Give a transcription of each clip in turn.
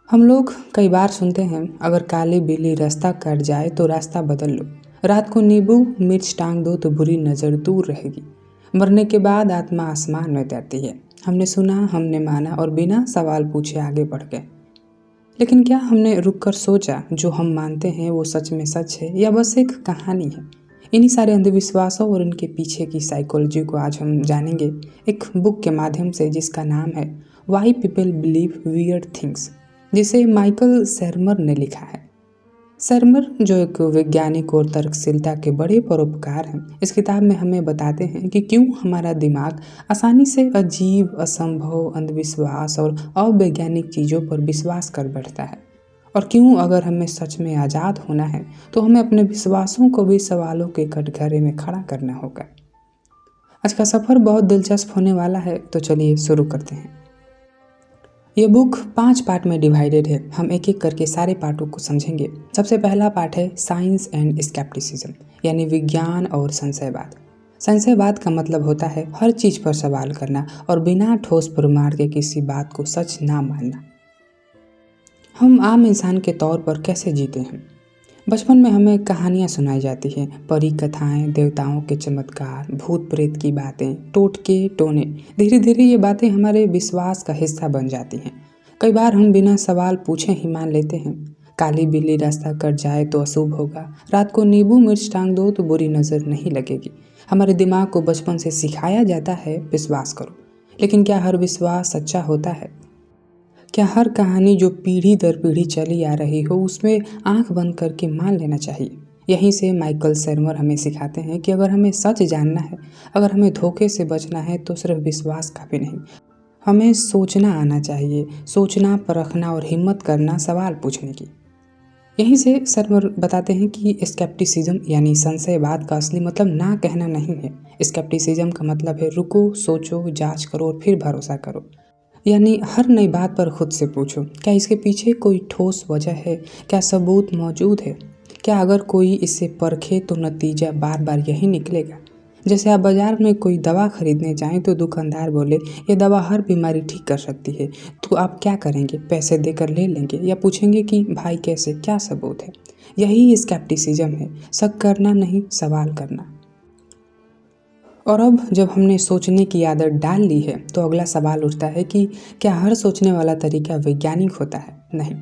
हम लोग कई बार सुनते हैं, अगर काली बिल्ली रास्ता कट जाए तो रास्ता बदल लो। रात को नींबू मिर्च टांग दो तो बुरी नज़र दूर रहेगी। मरने के बाद आत्मा आसमान में तैरती है। हमने सुना, हमने माना और बिना सवाल पूछे आगे बढ़ गए। लेकिन क्या हमने रुक कर सोचा, जो हम मानते हैं वो सच में सच है या बस एक कहानी है? इन्हीं सारे अंधविश्वासों और इनके पीछे की साइकोलॉजी को आज हम जानेंगे, एक बुक के माध्यम से जिसका नाम है why people believe weird things, जिसे माइकल सेरमर ने लिखा है। सरमर, जो एक वैज्ञानिक और तर्कशीलता के बड़े परोपकार हैं, इस किताब में हमें बताते हैं कि क्यों हमारा दिमाग आसानी से अजीब, असंभव, अंधविश्वास और अवैज्ञानिक चीज़ों पर विश्वास कर बैठता है, और क्यों अगर हमें सच में आज़ाद होना है तो हमें अपने विश्वासों को भी सवालों के कटघरे में खड़ा करना होगा। आज का सफ़र बहुत दिलचस्प होने वाला है, तो चलिए शुरू करते हैं। ये बुक 5 पार्ट में डिवाइडेड है। हम एक एक करके सारे पार्टों को समझेंगे। सबसे पहला पार्ट है साइंस एंड स्केप्टिसिज्म, यानी विज्ञान और संशयवाद। संशयवाद का मतलब होता है हर चीज़ पर सवाल करना और बिना ठोस प्रमाण के किसी बात को सच ना मानना। हम आम इंसान के तौर पर कैसे जीते हैं? बचपन में हमें कहानियाँ सुनाई जाती हैं, परी कथाएं, देवताओं के चमत्कार, भूत प्रेत की बातें, टोटके टोने। धीरे धीरे ये बातें हमारे विश्वास का हिस्सा बन जाती हैं। कई बार हम बिना सवाल पूछे ही मान लेते हैं। काली बिल्ली रास्ता कट जाए तो अशुभ होगा, रात को नींबू मिर्च टांग दो तो बुरी नज़र नहीं लगेगी। हमारे दिमाग को बचपन से सिखाया जाता है विश्वास करो। लेकिन क्या हर विश्वास सच्चा होता है? क्या हर कहानी जो पीढ़ी दर पीढ़ी चली आ रही हो उसमें आंख बंद करके मान लेना चाहिए? यहीं से माइकल सेरमर हमें सिखाते हैं कि अगर हमें सच जानना है, अगर हमें धोखे से बचना है तो सिर्फ विश्वास काफ़ी नहीं, हमें सोचना आना चाहिए। सोचना, परखना और हिम्मत करना सवाल पूछने की। यहीं से सेरमर बताते हैं कि स्केप्टिसिज्म यानी संशयवाद का असली मतलब ना कहना नहीं है। स्केप्टिसिज्म का मतलब है रुको, सोचो, जांच करो और फिर भरोसा करो। यानी हर नई बात पर खुद से पूछो, क्या इसके पीछे कोई ठोस वजह है? क्या सबूत मौजूद है? क्या अगर कोई इसे परखे तो नतीजा बार बार यही निकलेगा? जैसे आप बाजार में कोई दवा खरीदने जाएं तो दुकानदार बोले ये दवा हर बीमारी ठीक कर सकती है, तो आप क्या करेंगे? पैसे देकर ले लेंगे या पूछेंगे कि भाई कैसे, क्या सबूत है? यही स्केप्टिसिज्म है, शक करना नहीं, सवाल करना। और अब जब हमने सोचने की आदत डाल ली है तो अगला सवाल उठता है कि क्या हर सोचने वाला तरीका वैज्ञानिक होता है? नहीं।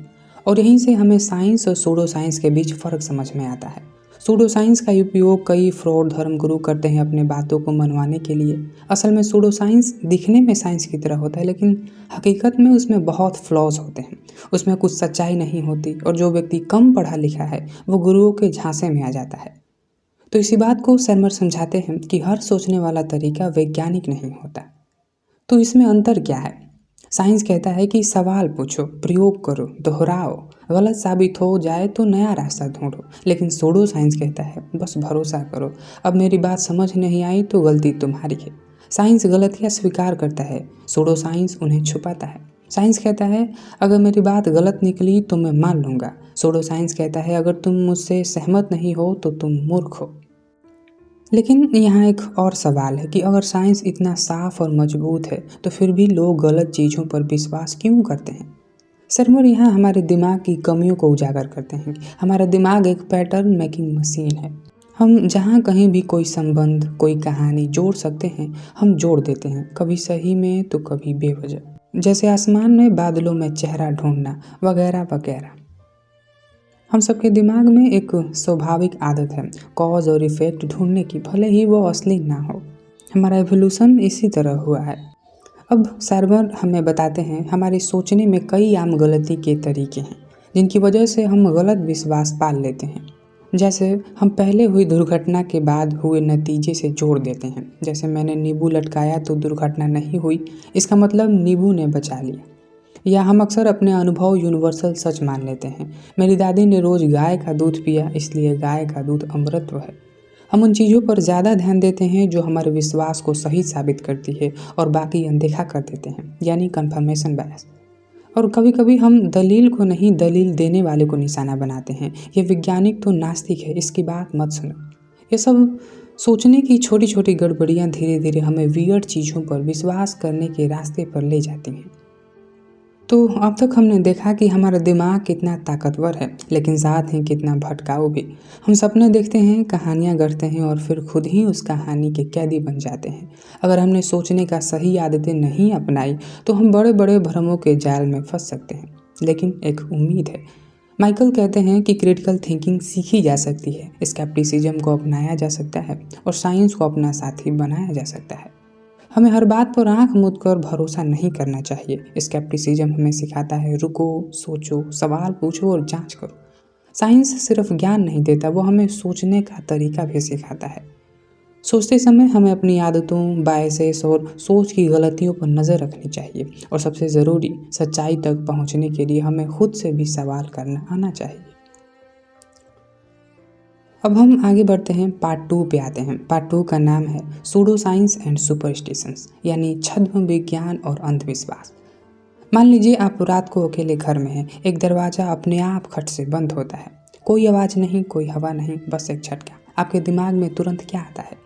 और यहीं से हमें साइंस और सूडो साइंस के बीच फ़र्क समझ में आता है। सूडो साइंस का उपयोग कई फ्रॉड धर्मगुरु करते हैं अपने बातों को मनवाने के लिए। असल में सूडो साइंस दिखने में साइंस की तरह होता है, लेकिन हकीकत में उसमें बहुत फ्लॉज होते हैं। उसमें कुछ सच्चाई नहीं होती और जो व्यक्ति कम पढ़ा लिखा है वो गुरुओं के झांसे में आ जाता है। तो इसी बात को सरमर समझाते हैं कि हर सोचने वाला तरीका वैज्ञानिक नहीं होता। तो इसमें अंतर क्या है? साइंस कहता है कि सवाल पूछो, प्रयोग करो, दोहराओ, गलत साबित हो जाए तो नया रास्ता ढूंढो। लेकिन सूडो साइंस कहता है बस भरोसा करो, अब मेरी बात समझ नहीं आई तो गलती तुम्हारी है। साइंस गलतियाँ स्वीकार करता है, सूडो साइंस उन्हें छुपाता है। साइंस कहता है अगर मेरी बात गलत निकली तो मैं मान लूँगा। सूडो साइंस कहता है अगर तुम मुझसे सहमत नहीं हो तो तुम मूर्ख हो। लेकिन यहाँ एक और सवाल है कि अगर साइंस इतना साफ और मजबूत है तो फिर भी लोग गलत चीज़ों पर विश्वास क्यों करते हैं? सरमर यहाँ हमारे दिमाग की कमियों को उजागर करते हैं। हमारा दिमाग एक पैटर्न मेकिंग मशीन है। हम जहाँ कहीं भी कोई संबंध, कोई कहानी जोड़ सकते हैं, हम जोड़ देते हैं, कभी सही में तो कभी बेवजह। जैसे आसमान में बादलों में चेहरा ढूंढना, वगैरह वगैरह। हम सबके दिमाग में एक स्वाभाविक आदत है कॉज और इफ़ेक्ट ढूंढने की, भले ही वो असली ना हो। हमारा एवोल्यूशन इसी तरह हुआ है। अब सर्वर हमें बताते हैं हमारे सोचने में कई आम गलती के तरीके हैं जिनकी वजह से हम गलत विश्वास पाल लेते हैं। जैसे हम पहले हुई दुर्घटना के बाद हुए नतीजे से जोड़ देते हैं। जैसे मैंने नींबू लटकाया तो दुर्घटना नहीं हुई, इसका मतलब नींबू ने बचा लिया। या हम अक्सर अपने अनुभव यूनिवर्सल सच मान लेते हैं। मेरी दादी ने रोज़ गाय का दूध पिया इसलिए गाय का दूध अमृतत्व है। हम उन चीज़ों पर ज़्यादा ध्यान देते हैं जो हमारे विश्वास को सही साबित करती है और बाकी अनदेखा कर देते हैं, यानी कन्फर्मेशन बायस। और कभी कभी हम दलील को नहीं, दलील देने वाले को निशाना बनाते हैं। ये वैज्ञानिक तो नास्तिक है, इसकी बात मत सुनो। ये सब सोचने की छोटी छोटी गड़बड़ियाँ धीरे धीरे हमें वियर्ड चीज़ों पर विश्वास करने के रास्ते पर ले जाती हैं। तो अब तक हमने देखा कि हमारा दिमाग कितना ताकतवर है, लेकिन साथ ही कितना भटकाऊ भी। हम सपने देखते हैं, कहानियाँ गढ़ते हैं और फिर खुद ही उस कहानी के कैदी बन जाते हैं। अगर हमने सोचने का सही आदतें नहीं अपनाई तो हम बड़े बड़े भ्रमों के जाल में फंस सकते हैं। लेकिन एक उम्मीद है। माइकल कहते हैं कि क्रिटिकल थिंकिंग सीखी जा सकती है, स्केप्टिसिज्म को अपनाया जा सकता है और साइंस को अपना साथी बनाया जा सकता है। हमें हर बात पर आंख मूंद कर भरोसा नहीं करना चाहिए। स्केप्टिसिज्म हमें सिखाता है रुको, सोचो, सवाल पूछो और जांच करो। साइंस सिर्फ ज्ञान नहीं देता, वो हमें सोचने का तरीका भी सिखाता है। सोचते समय हमें अपनी आदतों, बायसेस और सोच की गलतियों पर नज़र रखनी चाहिए और सबसे ज़रूरी, सच्चाई तक पहुंचने के लिए हमें खुद से भी सवाल करना आना चाहिए। अब हम आगे बढ़ते हैं, पार्ट 2 पे आते हैं। पार्ट 2 का नाम है सूडो साइंस एंड सुपरस्टिशंस, यानी छद्म विज्ञान और अंधविश्वास। मान लीजिए आप रात को अकेले घर में हैं, एक दरवाज़ा अपने आप खट से बंद होता है। कोई आवाज़ नहीं, कोई हवा नहीं, बस एक झटका। आपके दिमाग में तुरंत क्या आता है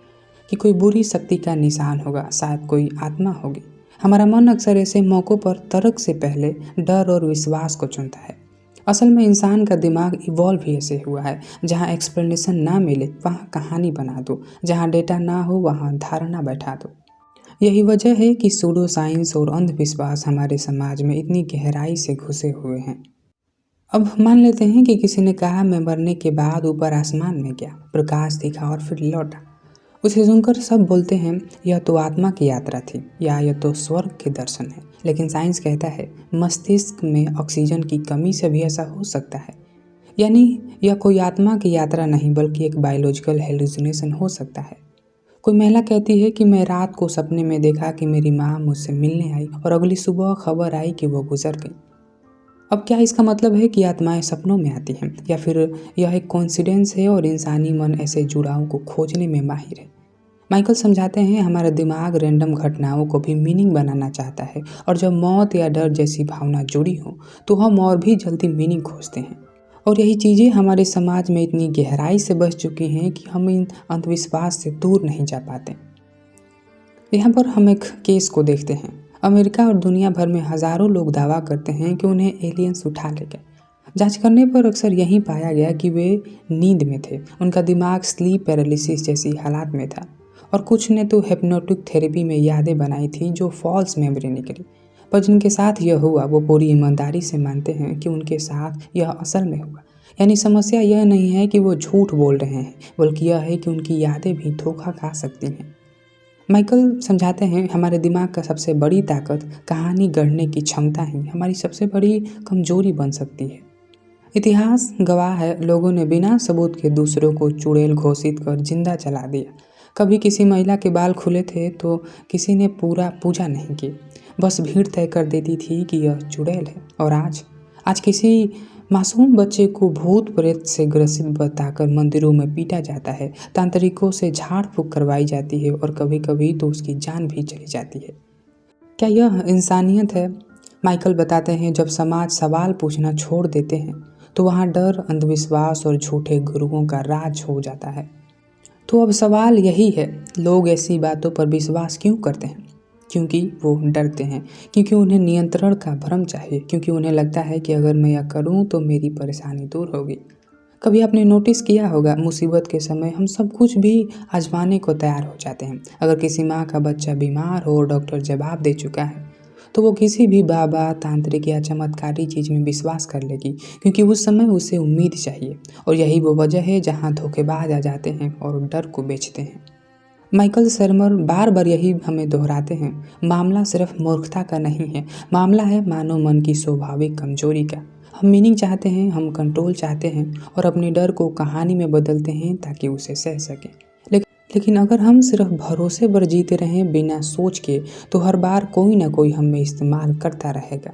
कि कोई बुरी शक्ति का निशान होगा, शायद कोई आत्मा होगी। हमारा मन अक्सर ऐसे मौक़ों पर तर्क से पहले डर और विश्वास को चुनता है। असल में इंसान का दिमाग इवॉल्व ही ऐसे हुआ है, जहाँ एक्सप्लेनेशन ना मिले वहाँ कहानी बना दो, जहाँ डेटा ना हो वहाँ धारणा बैठा दो। यही वजह है कि सूडो साइंस और अंधविश्वास हमारे समाज में इतनी गहराई से घुसे हुए हैं। अब मान लेते हैं कि किसी ने कहा मैं मरने के बाद ऊपर आसमान में गया, प्रकाश दिखा और फिर लौटा। उसे सुनकर सब बोलते हैं यह तो आत्मा की यात्रा थी या यह तो स्वर्ग के दर्शन है। लेकिन साइंस कहता है मस्तिष्क में ऑक्सीजन की कमी से भी ऐसा हो सकता है। यानी यह कोई आत्मा की यात्रा नहीं बल्कि एक बायोलॉजिकल हेलुसिनेशन हो सकता है। कोई महिला कहती है कि मैं रात को सपने में देखा कि मेरी माँ मुझसे मिलने आई और अगली सुबह खबर आई कि वो गुजर गई। अब क्या इसका मतलब है कि आत्माएं सपनों में आती हैं, या फिर यह एक कोइंसिडेंस है और इंसानी मन ऐसे जुड़ाव को खोजने में माहिर है? माइकल समझाते हैं हमारा दिमाग रैंडम घटनाओं को भी मीनिंग बनाना चाहता है, और जब मौत या डर जैसी भावना जुड़ी हो तो हम और भी जल्दी मीनिंग खोजते हैं। और यही चीज़ें हमारे समाज में इतनी गहराई से बस चुकी हैं कि हम इन अंधविश्वास से दूर नहीं जा पाते। यहाँ पर हम एक केस को देखते हैं। अमेरिका और दुनिया भर में हज़ारों लोग दावा करते हैं कि उन्हें एलियंस उठा ले गए। जांच करने पर अक्सर यही पाया गया कि वे नींद में थे, उनका दिमाग स्लीप पैरालिसिस जैसी हालात में था। और कुछ ने तो हिप्नोटिक थेरेपी में यादें बनाई थी जो फॉल्स मेमोरी निकली। पर जिनके साथ यह हुआ वो पूरी ईमानदारी से मानते हैं कि उनके साथ यह असल में हुआ। यानी समस्या यह नहीं है कि वो झूठ बोल रहे हैं, बल्कि यह है कि उनकी यादें भी धोखा खा सकती हैं। माइकल समझाते हैं हमारे दिमाग का सबसे बड़ी ताकत कहानी गढ़ने की क्षमता ही हमारी सबसे बड़ी कमजोरी बन सकती है। इतिहास गवाह है, लोगों ने बिना सबूत के दूसरों को चुड़ैल घोषित कर जिंदा जला दिया। कभी किसी महिला के बाल खुले थे तो किसी ने पूरा पूजा नहीं की, बस भीड़ तय कर देती थी कि यह चुड़ैल है। और आज किसी मासूम बच्चे को भूत प्रेत से ग्रसित बताकर मंदिरों में पीटा जाता है, तांत्रिकों से झाड़ फूंक करवाई जाती है और कभी कभी तो उसकी जान भी चली जाती है। क्या यह इंसानियत है? माइकल बताते हैं जब समाज सवाल पूछना छोड़ देते हैं तो वहाँ डर, अंधविश्वास और झूठे गुरुओं का राज हो जाता है। तो अब सवाल यही है, लोग ऐसी बातों पर विश्वास क्यों करते हैं? क्योंकि वो डरते हैं, क्योंकि उन्हें नियंत्रण का भ्रम चाहिए, क्योंकि उन्हें लगता है कि अगर मैं यह करूं तो मेरी परेशानी दूर होगी। कभी आपने नोटिस किया होगा, मुसीबत के समय हम सब कुछ भी आजमाने को तैयार हो जाते हैं। अगर किसी माँ का बच्चा बीमार हो और डॉक्टर जवाब दे चुका है तो वो किसी भी बाबा, तांत्रिक या चमत्कारी चीज़ में विश्वास कर लेगी, क्योंकि उस समय उसे उम्मीद चाहिए। और यही वो वजह है जहाँ धोखेबाज आ जाते हैं और डर को बेचते हैं। माइकल शर्मर बार बार यही हमें दोहराते हैं, मामला सिर्फ मूर्खता का नहीं है, मामला है मानव मन की स्वाभाविक कमजोरी का। हम मीनिंग चाहते हैं, हम कंट्रोल चाहते हैं और अपने डर को कहानी में बदलते हैं ताकि उसे सह सकें। लेकिन अगर हम सिर्फ भरोसे पर जीते रहें बिना सोच के, तो हर बार कोई ना कोई हमें इस्तेमाल करता रहेगा।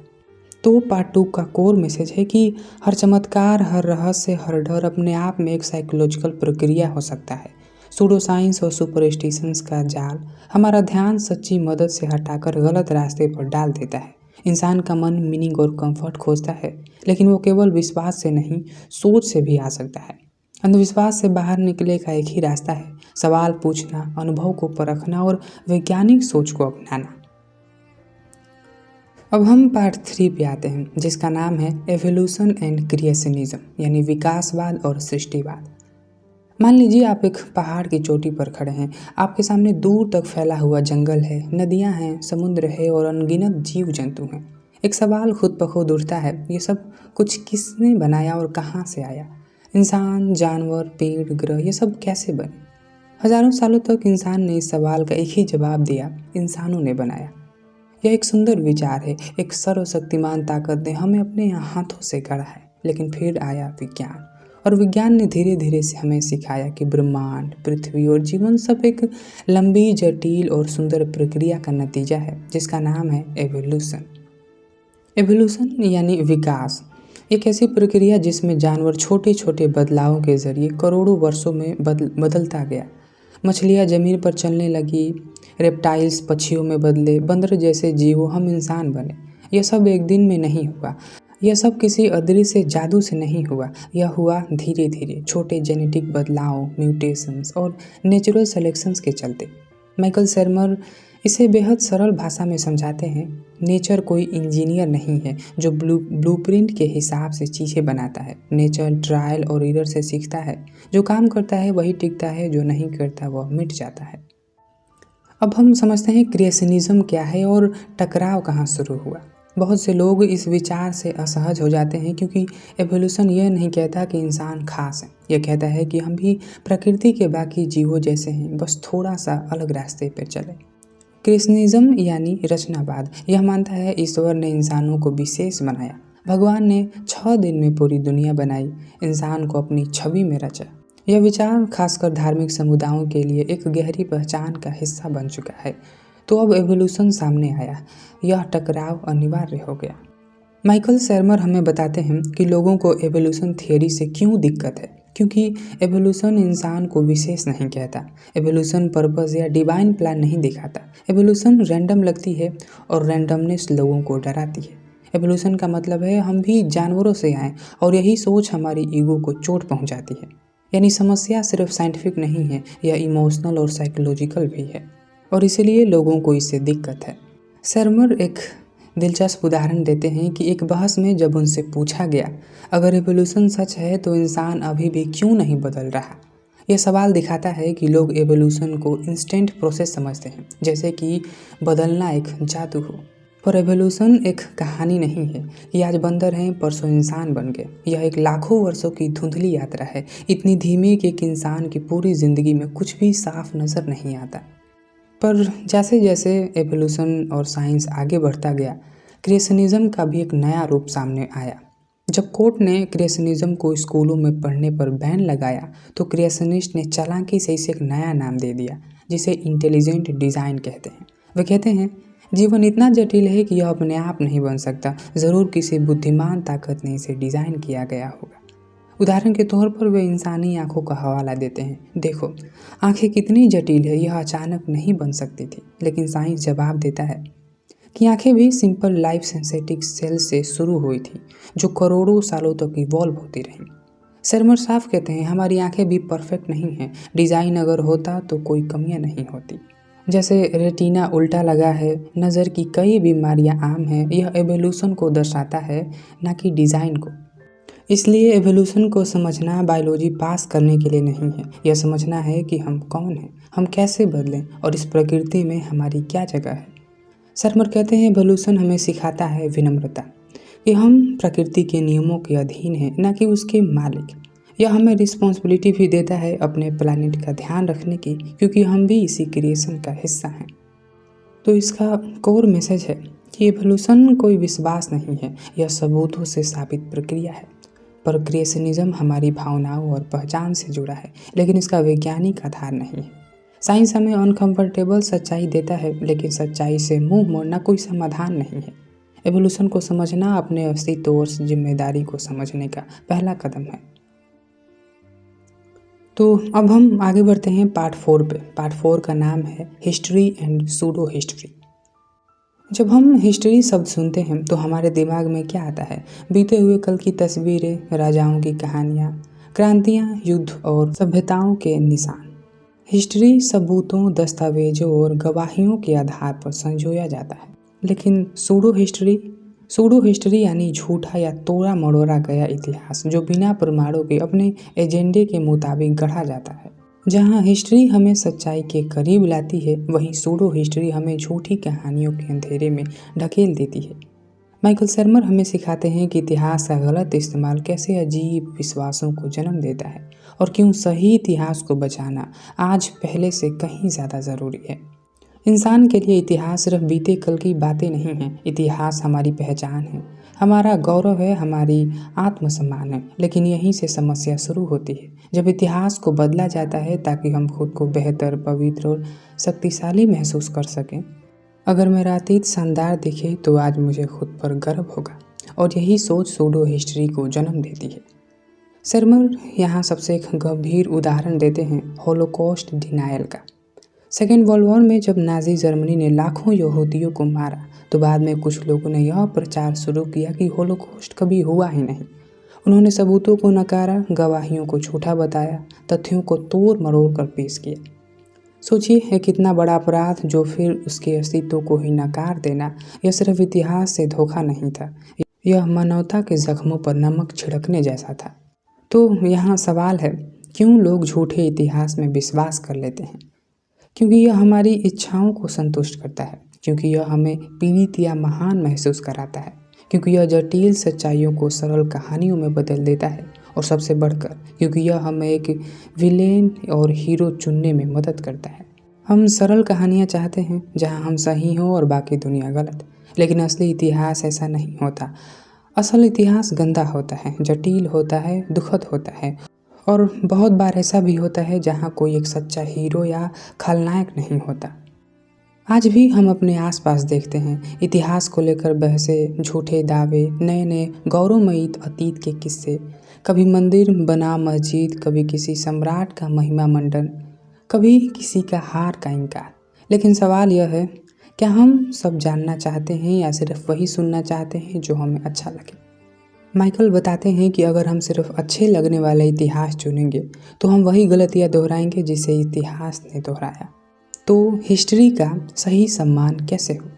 तो पार्ट 2 का कोर मैसेज है कि हर चमत्कार, हर रहस्य, हर डर अपने आप में एक साइकोलॉजिकल प्रक्रिया हो सकता है। सूडो साइंस और सुपरस्टिशंस का जाल हमारा ध्यान सच्ची मदद से हटाकर गलत रास्ते पर डाल देता है। इंसान का मन मीनिंग और कंफर्ट खोजता है, लेकिन वो केवल विश्वास से नहीं, सोच से भी आ सकता है। अंधविश्वास से बाहर निकले का एक ही रास्ता है, सवाल पूछना, अनुभव को परखना और वैज्ञानिक सोच को अपनाना। अब हम पार्ट 3 पे आते हैं, जिसका नाम है एवोल्यूशन एंड क्रिएशनिज्म, यानी विकासवाद और सृष्टिवाद। मान लीजिए आप एक पहाड़ की चोटी पर खड़े हैं। आपके सामने दूर तक फैला हुआ जंगल है, नदियां हैं, समुद्र है और अनगिनत जीव जंतु हैं। एक सवाल खुद ब खुद उठता है, ये सब कुछ किसने बनाया और कहाँ से आया? इंसान, जानवर, पेड़, ग्रह, ये सब कैसे बने? हजारों सालों तक इंसान ने इस सवाल का एक ही जवाब दिया, इंसानों ने बनाया। यह एक सुंदर विचार है। एक सर्वशक्तिमान ताकत ने हमें अपने हाथों से गढ़ा है। लेकिन फिर आया विज्ञान, और विज्ञान ने धीरे धीरे से हमें सिखाया कि ब्रह्मांड, पृथ्वी और जीवन सब एक लंबी, जटिल और सुंदर प्रक्रिया का नतीजा है, जिसका नाम है एवोल्यूशन। एवोल्यूशन यानी विकास, एक ऐसी प्रक्रिया जिसमें जानवर छोटे छोटे बदलावों के जरिए करोड़ों वर्षों में बदलता गया। मछलियाँ ज़मीन पर चलने लगी, रेप्टाइल्स पक्षियों में बदले, बंदर जैसे जीवों हम इंसान बने। यह सब एक दिन में नहीं हुआ। यह सब किसी अदृश्य जादू से नहीं हुआ। यह हुआ धीरे धीरे, छोटे जेनेटिक बदलाव, म्यूटेशंस और नेचुरल सेलेक्शंस के चलते। माइकल शेरमर इसे बेहद सरल भाषा में समझाते हैं। नेचर कोई इंजीनियर नहीं है जो ब्लूप्रिंट के हिसाब से चीज़ें बनाता है। नेचर ट्रायल और एरर से सीखता है। जो काम करता है वही टिकता है, जो नहीं करता वह मिट जाता है। अब हम समझते हैं क्रिएशनिज्म क्या है और टकराव कहाँ शुरू हुआ। बहुत से लोग इस विचार से असहज हो जाते हैं, क्योंकि एवोल्यूशन यह नहीं कहता कि इंसान खास है। यह कहता है कि हम भी प्रकृति के बाकी जीवों जैसे हैं, बस थोड़ा सा अलग रास्ते पर चले। क्रिएशनिज्म यानी रचनावाद यह मानता है ईश्वर ने इंसानों को विशेष बनाया। भगवान ने 6 दिन में पूरी दुनिया बनाई, इंसान को अपनी छवि में रचा। यह विचार खासकर धार्मिक समुदायों के लिए एक गहरी पहचान का हिस्सा बन चुका है। तो अब एवोल्यूशन सामने आया, यह टकराव अनिवार्य हो गया। माइकल शेरमर हमें बताते हैं कि लोगों को एवोल्यूशन थियोरी से क्यों दिक्कत है, क्योंकि एवोल्यूशन इंसान को विशेष नहीं कहता। एवोल्यूशन पर्पस या डिवाइन प्लान नहीं दिखाता। एवोल्यूशन रैंडम लगती है और रैंडमनेस लोगों को डराती है। एवोल्यूशन का मतलब है हम भी जानवरों से आए, और यही सोच हमारी ईगो को चोट पहुंचाती है। यानी समस्या सिर्फ साइंटिफिक नहीं है, यह इमोशनल और साइकोलॉजिकल भी है, और इसीलिए लोगों को इससे दिक्कत है। शेरमर एक दिलचस्प उदाहरण देते हैं कि एक बहस में जब उनसे पूछा गया, अगर एवोल्यूशन सच है तो इंसान अभी भी क्यों नहीं बदल रहा। यह सवाल दिखाता है कि लोग एवोल्यूशन को इंस्टेंट प्रोसेस समझते हैं, जैसे कि बदलना एक जादू हो। पर एवोल्यूशन एक कहानी नहीं है कि आज बंदर हैं परसों इंसान बन गए। यह एक लाखों वर्षों की धुंधली यात्रा है, इतनी धीमी कि एक इंसान की पूरी ज़िंदगी में कुछ भी साफ नज़र नहीं आता। पर जैसे जैसे एवोल्यूशन और साइंस आगे बढ़ता गया, क्रिएशनिज्म का भी एक नया रूप सामने आया। जब कोर्ट ने क्रिएशनिज्म को स्कूलों में पढ़ने पर बैन लगाया, तो क्रिएशनिस्ट ने चालाकी से इसे एक नया नाम दे दिया, जिसे इंटेलिजेंट डिज़ाइन कहते हैं। वे कहते हैं जीवन इतना जटिल है कि यह अपने आप नहीं बन सकता, ज़रूर किसी बुद्धिमान ताकत ने इसे डिज़ाइन किया गया होगा। उदाहरण के तौर पर वे इंसानी आँखों का हवाला देते हैं। देखो, आँखें कितनी जटिल है, यह अचानक नहीं बन सकती थी। लेकिन साइंस जवाब देता है कि आँखें भी सिंपल लाइफ सेंसेटिव सेल से शुरू हुई थी, जो करोड़ों सालों तक इवॉल्व होती रहीं। शेरमर साफ कहते हैं हमारी आँखें भी परफेक्ट नहीं हैं। डिज़ाइन अगर होता तो कोई कमियां नहीं होती। जैसे रेटिना उल्टा लगा है, नज़र की कई बीमारियां आम हैं, यह एवोल्यूशन को दर्शाता है, ना कि डिज़ाइन को। इसलिए एवोल्यूशन को समझना बायोलॉजी पास करने के लिए नहीं है। यह समझना है कि हम कौन हैं, हम कैसे बदलें और इस प्रकृति में हमारी क्या जगह है। शर्मर कहते हैं एवोल्यूशन हमें सिखाता है विनम्रता, कि हम प्रकृति के नियमों के अधीन हैं, न कि उसके मालिक। यह हमें रिस्पॉन्सिबिलिटी भी देता है अपने प्लानिट का ध्यान रखने की, क्योंकि हम भी इसी क्रिएशन का हिस्सा हैं। तो इसका कोर मैसेज है कि एवोल्यूशन कोई विश्वास नहीं है, यह सबूतों से साबित प्रक्रिया है। पर क्रिएशनिज्म हमारी भावनाओं और पहचान से जुड़ा है, लेकिन इसका वैज्ञानिक आधार नहीं है। साइंस हमें अनकंफर्टेबल सच्चाई देता है, लेकिन सच्चाई से मुंह मोड़ना कोई समाधान नहीं है। एवोल्यूशन को समझना अपने अस्तित्व और जिम्मेदारी को समझने का पहला कदम है। तो अब हम आगे बढ़ते हैं पार्ट 4 पे। पार्ट 4 का नाम है हिस्ट्री एंड सूडो हिस्ट्री। जब हम हिस्ट्री शब्द सुनते हैं तो हमारे दिमाग में क्या आता है? बीते हुए कल की तस्वीरें, राजाओं की कहानियाँ, क्रांतियाँ, युद्ध और सभ्यताओं के निशान। हिस्ट्री सबूतों, दस्तावेजों और गवाहियों के आधार पर संजोया जाता है। लेकिन सूडो हिस्ट्री यानी झूठा या तोड़ा मरोड़ा गया इतिहास जो बिना प्रमाणों के अपने एजेंडे के मुताबिक गढ़ा जाता है। जहाँ हिस्ट्री हमें सच्चाई के करीब लाती है, वहीं सूडो हिस्ट्री हमें झूठी कहानियों के अंधेरे में ढकेल देती है। माइकल शर्मर हमें सिखाते हैं कि इतिहास का गलत इस्तेमाल कैसे अजीब विश्वासों को जन्म देता है और क्यों सही इतिहास को बचाना आज पहले से कहीं ज़्यादा ज़रूरी है। इंसान के लिए इतिहास सिर्फ बीते कल की बातें नहीं हैं। इतिहास हमारी पहचान है, हमारा गौरव है, हमारी आत्मसम्मान है। लेकिन यहीं से समस्या शुरू होती है, जब इतिहास को बदला जाता है ताकि हम खुद को बेहतर, पवित्र और शक्तिशाली महसूस कर सकें। अगर मेरा अतीत शानदार दिखे तो आज मुझे खुद पर गर्व होगा, और यही सोच सूडो हिस्ट्री को जन्म देती है। शर्मर यहाँ सबसे एक गंभीर उदाहरण देते हैं होलोकॉस्ट डिनायल का। सेकेंड वर्ल्ड वॉर में जब नाजी जर्मनी ने लाखों यहूदियों को मारा, तो बाद में कुछ लोगों ने यह प्रचार शुरू किया कि होलोकॉस्ट कभी हुआ ही नहीं। उन्होंने सबूतों को नकारा, गवाहियों को झूठा बताया, तथ्यों को तोड़ मरोड़ कर पेश किया। सोचिए, यह कितना बड़ा अपराध, जो फिर उसके अस्तित्व को ही नकार देना। यह सिर्फ इतिहास से धोखा नहीं था, यह मानवता के जख्मों पर नमक छिड़कने जैसा था। तो यहाँ सवाल है, क्यों लोग झूठे इतिहास में विश्वास कर लेते हैं? क्योंकि यह हमारी इच्छाओं को संतुष्ट करता है, क्योंकि यह हमें पीड़ित या महान महसूस कराता है, क्योंकि यह जटिल सच्चाइयों को सरल कहानियों में बदल देता है, और सबसे बढ़कर क्योंकि यह हमें एक विलेन और हीरो चुनने में मदद करता है। हम सरल कहानियाँ चाहते हैं जहाँ हम सही हों और बाकी दुनिया गलत, लेकिन असली इतिहास ऐसा नहीं होता। असल इतिहास गंदा होता है, जटिल होता है, दुखद होता है, और बहुत बार ऐसा भी होता है जहाँ कोई एक सच्चा हीरो या खलनायक नहीं होता। आज भी हम अपने आसपास देखते हैं इतिहास को लेकर बहसें, झूठे दावे, नए नए गौरवमयी अतीत के किस्से। कभी मंदिर बना मस्जिद, कभी किसी सम्राट का महिमा मंडन, कभी किसी का हार का इनकार। लेकिन सवाल यह है, क्या हम सब जानना चाहते हैं या सिर्फ वही सुनना चाहते हैं जो हमें अच्छा लगे? माइकल बताते हैं कि अगर हम सिर्फ अच्छे लगने वाला इतिहास चुनेंगे तो हम वही गलतियां दोहराएंगे जिसे इतिहास ने दोहराया। तो हिस्ट्री का सही सम्मान कैसे हो?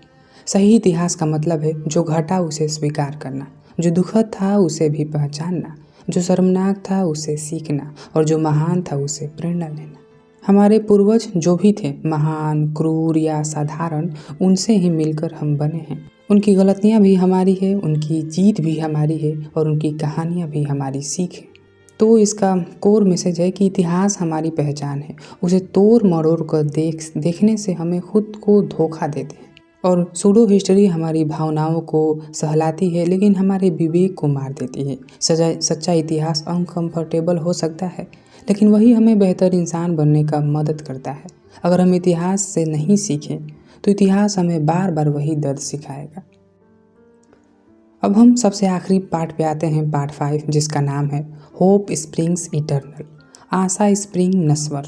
सही इतिहास का मतलब है जो घटा उसे स्वीकार करना, जो दुखद था उसे भी पहचानना, जो शर्मनाक था उसे सीखना, और जो महान था उसे प्रेरणा लेना। हमारे पूर्वज जो भी थे, महान, क्रूर या साधारण, उनसे ही मिलकर हम बने हैं। उनकी गलतियाँ भी हमारी है, उनकी जीत भी हमारी है, और उनकी कहानियाँ भी हमारी सीख है। तो इसका कोर मैसेज है कि इतिहास हमारी पहचान है। उसे तोड़ मरोड़ कर देखने से हमें खुद को धोखा देते हैं, और सूडो हिस्ट्री हमारी भावनाओं को सहलाती है लेकिन हमारे विवेक को मार देती है। सच्चा इतिहास अनकंफर्टेबल हो सकता है, लेकिन वही हमें बेहतर इंसान बनने का मदद करता है। अगर हम इतिहास से नहीं सीखें तो इतिहास हमें बार बार वही दर्द सिखाएगा। अब हम सबसे आखिरी पार्ट पे आते हैं, पार्ट 5, जिसका नाम है होप स्प्रिंग्स इटर्नल, आशा स्प्रिंग नश्वर।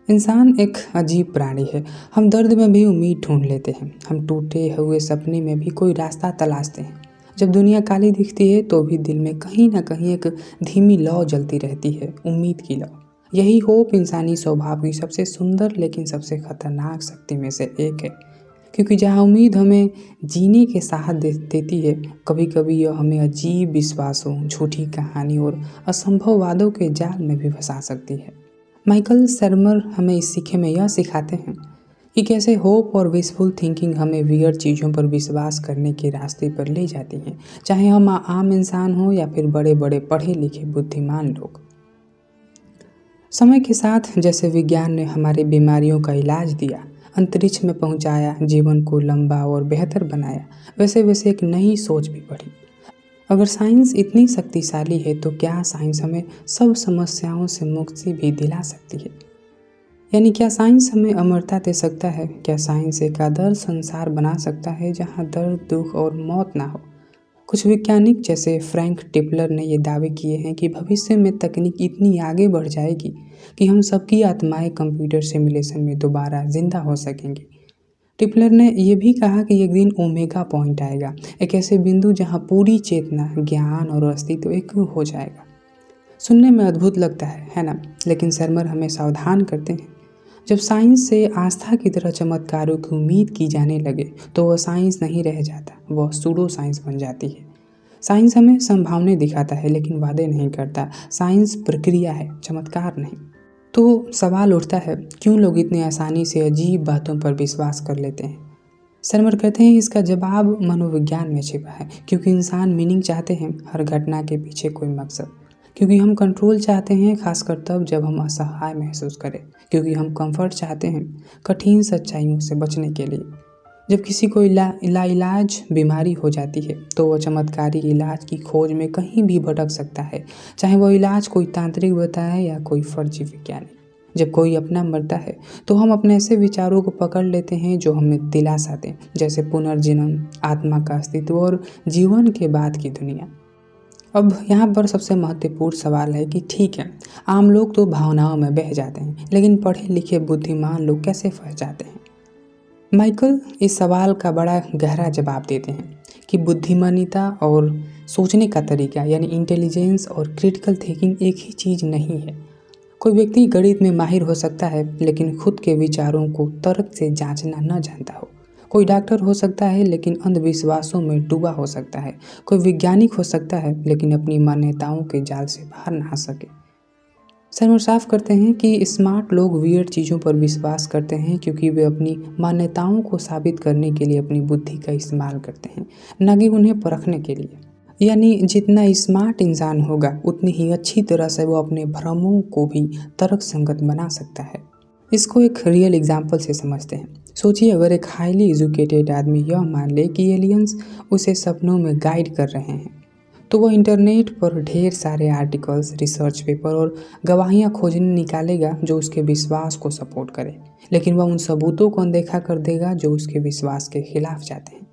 इंसान एक अजीब प्राणी है। हम दर्द में भी उम्मीद ढूंढ लेते हैं, हम टूटे हुए सपने में भी कोई रास्ता तलाशते हैं। जब दुनिया काली दिखती है तो भी दिल में कहीं ना कहीं एक धीमी लौ जलती रहती है, उम्मीद की लौ। यही होप इंसानी स्वभाव की सबसे सुंदर लेकिन सबसे खतरनाक शक्ति में से एक है, क्योंकि जहाँ उम्मीद हमें जीने के साहस देती है, कभी कभी यह हमें अजीब विश्वासों, झूठी कहानी और असंभव वादों के जाल में भी फंसा सकती है। माइकल शर्मर हमें इस सीखे में यह सिखाते हैं कि कैसे होप और विशफुल थिंकिंग हमें वियर्ड चीज़ों पर विश्वास करने के रास्ते पर ले जाती हैं, चाहे हम आम इंसान हों या फिर बड़े बड़े पढ़े लिखे बुद्धिमान लोग। समय के साथ जैसे विज्ञान ने हमारी बीमारियों का इलाज दिया, अंतरिक्ष में पहुंचाया, जीवन को लंबा और बेहतर बनाया, वैसे वैसे एक नई सोच भी बढ़ी। अगर साइंस इतनी शक्तिशाली है तो क्या साइंस हमें सब समस्याओं से मुक्ति भी दिला सकती है? यानी क्या साइंस हमें अमरता दे सकता है? क्या साइंस एक आदर्श संसार बना सकता है जहां दर्द, दुख और मौत ना हो? कुछ वैज्ञानिक जैसे फ्रैंक टिपलर ने ये दावे किए हैं कि भविष्य में तकनीक इतनी आगे बढ़ जाएगी कि हम सबकी आत्माएं कंप्यूटर सिमुलेशन में दोबारा जिंदा हो सकेंगी। टिपलर ने यह भी कहा कि एक दिन ओमेगा पॉइंट आएगा, एक ऐसे बिंदु जहां पूरी चेतना, ज्ञान और अस्तित्व एक हो जाएगा। सुनने में अद्भुत लगता है ना? लेकिन शर्मर हमें सावधान करते हैं, जब साइंस से आस्था की तरह चमत्कारों की उम्मीद की जाने लगे तो वह साइंस नहीं रह जाता, वह सूडो साइंस बन जाती है। साइंस हमें संभावनाएं दिखाता है लेकिन वादे नहीं करता। साइंस प्रक्रिया है, चमत्कार नहीं। तो सवाल उठता है, क्यों लोग इतनी आसानी से अजीब बातों पर विश्वास कर लेते हैं? सरमर कहते हैं इसका जवाब मनोविज्ञान में छिपा है, क्योंकि इंसान मीनिंग चाहते हैं, हर घटना के पीछे कोई मकसद। क्योंकि हम कंट्रोल चाहते हैं, खासकर तब जब हम असहाय महसूस करें। क्योंकि हम कंफर्ट चाहते हैं, कठिन सच्चाइयों से बचने के लिए। जब किसी को लाइलाज बीमारी हो जाती है तो वह चमत्कारी इलाज की खोज में कहीं भी भटक सकता है, चाहे वह इलाज कोई तांत्रिक बताए या कोई फर्जी वैज्ञानिक। जब कोई अपना मरता है तो हम अपने ऐसे विचारों को पकड़ लेते हैं जो हमें दिलासा दें, जैसे पुनर्जन्म, आत्मा का अस्तित्व और जीवन के बाद की दुनिया। अब यहाँ पर सबसे महत्वपूर्ण सवाल है कि ठीक है, आम लोग तो भावनाओं में बह जाते हैं, लेकिन पढ़े लिखे बुद्धिमान लोग कैसे फंस जाते हैं? माइकल इस सवाल का बड़ा गहरा जवाब देते हैं कि बुद्धिमानिता और सोचने का तरीका यानी इंटेलिजेंस और क्रिटिकल थिंकिंग एक ही चीज़ नहीं है। कोई व्यक्ति गणित में माहिर हो सकता है लेकिन खुद के विचारों को तर्क से जांचना न जानता हो। कोई डॉक्टर हो सकता है लेकिन अंधविश्वासों में डूबा हो सकता है। कोई वैज्ञानिक हो सकता है लेकिन अपनी मान्यताओं के जाल से बाहर ना आ सके। सर साफ करते हैं कि स्मार्ट लोग वियर्ड चीज़ों पर विश्वास करते हैं क्योंकि वे अपनी मान्यताओं को साबित करने के लिए अपनी बुद्धि का इस्तेमाल करते हैं, न कि उन्हें परखने के लिए। यानी जितना स्मार्ट इंसान होगा उतनी ही अच्छी तरह से वो अपने भ्रमों को भी तर्क संगत बना सकता है। इसको एक रियल एग्जाम्पल से समझते हैं। सोचिए, अगर एक हाईली एजुकेटेड आदमी यह मान ले कि एलियंस उसे सपनों में गाइड कर रहे हैं, तो वह इंटरनेट पर ढेर सारे आर्टिकल्स, रिसर्च पेपर और गवाहियाँ खोजने निकालेगा जो उसके विश्वास को सपोर्ट करे, लेकिन वह उन सबूतों को अनदेखा कर देगा जो उसके विश्वास के खिलाफ जाते हैं।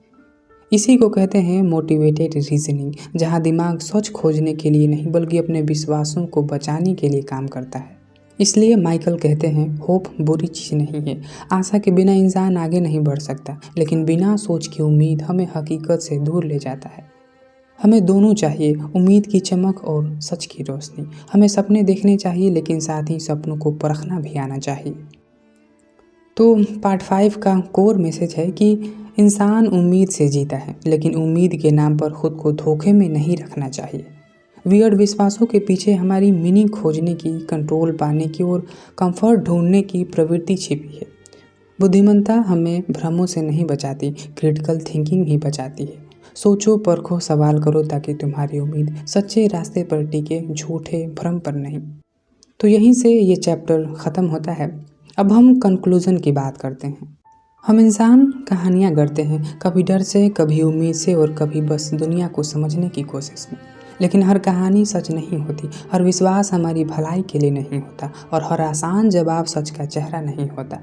इसी को कहते हैं मोटिवेटेड रीजनिंग, जहाँ दिमाग सच खोजने के लिए नहीं बल्कि अपने विश्वासों को बचाने के लिए काम करता है। इसलिए माइकल कहते हैं, होप बुरी चीज़ नहीं है। आशा के बिना इंसान आगे नहीं बढ़ सकता, लेकिन बिना सोच की उम्मीद हमें हकीकत से दूर ले जाता है। हमें दोनों चाहिए, उम्मीद की चमक और सच की रोशनी। हमें सपने देखने चाहिए लेकिन साथ ही सपनों को परखना भी आना चाहिए। तो पार्ट 5 का कोर मैसेज है कि इंसान उम्मीद से जीता है, लेकिन उम्मीद के नाम पर खुद को धोखे में नहीं रखना चाहिए। वियर्ड विश्वासों के पीछे हमारी मीनिंग खोजने की, कंट्रोल पाने की और कंफर्ट ढूंढने की प्रवृत्ति छिपी है। बुद्धिमत्ता हमें भ्रमों से नहीं बचाती, क्रिटिकल थिंकिंग ही बचाती है। सोचो, परखो, सवाल करो ताकि तुम्हारी उम्मीद सच्चे रास्ते पर टिके, झूठे भ्रम पर नहीं। तो यहीं से ये चैप्टर ख़त्म होता है। अब हम कंक्लूज़न की बात करते हैं। हम इंसान कहानियाँ गढ़ते हैं, कभी डर से, कभी उम्मीद से और कभी बस दुनिया को समझने की कोशिश में। लेकिन हर कहानी सच नहीं होती, हर विश्वास हमारी भलाई के लिए नहीं होता और हर आसान जवाब सच का चेहरा नहीं होता।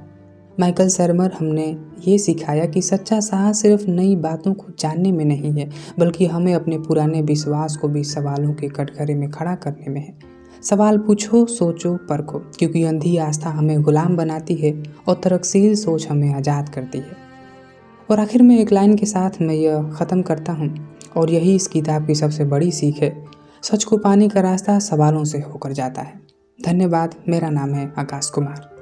माइकल सरमर हमने ये सिखाया कि सच्चा साहस सिर्फ नई बातों को जानने में नहीं है, बल्कि हमें अपने पुराने विश्वास को भी सवालों के कटघरे में खड़ा करने में है। सवाल पूछो, सोचो, परखो, क्योंकि अंधी आस्था हमें गुलाम बनाती है और तर्कशील सोच हमें आज़ाद करती है। और आखिर में एक लाइन के साथ मैं यह ख़त्म करता हूँ, और यही इस किताब की सबसे बड़ी सीख है, सच को पाने का रास्ता सवालों से होकर जाता है। धन्यवाद। मेरा नाम है आकाश कुमार।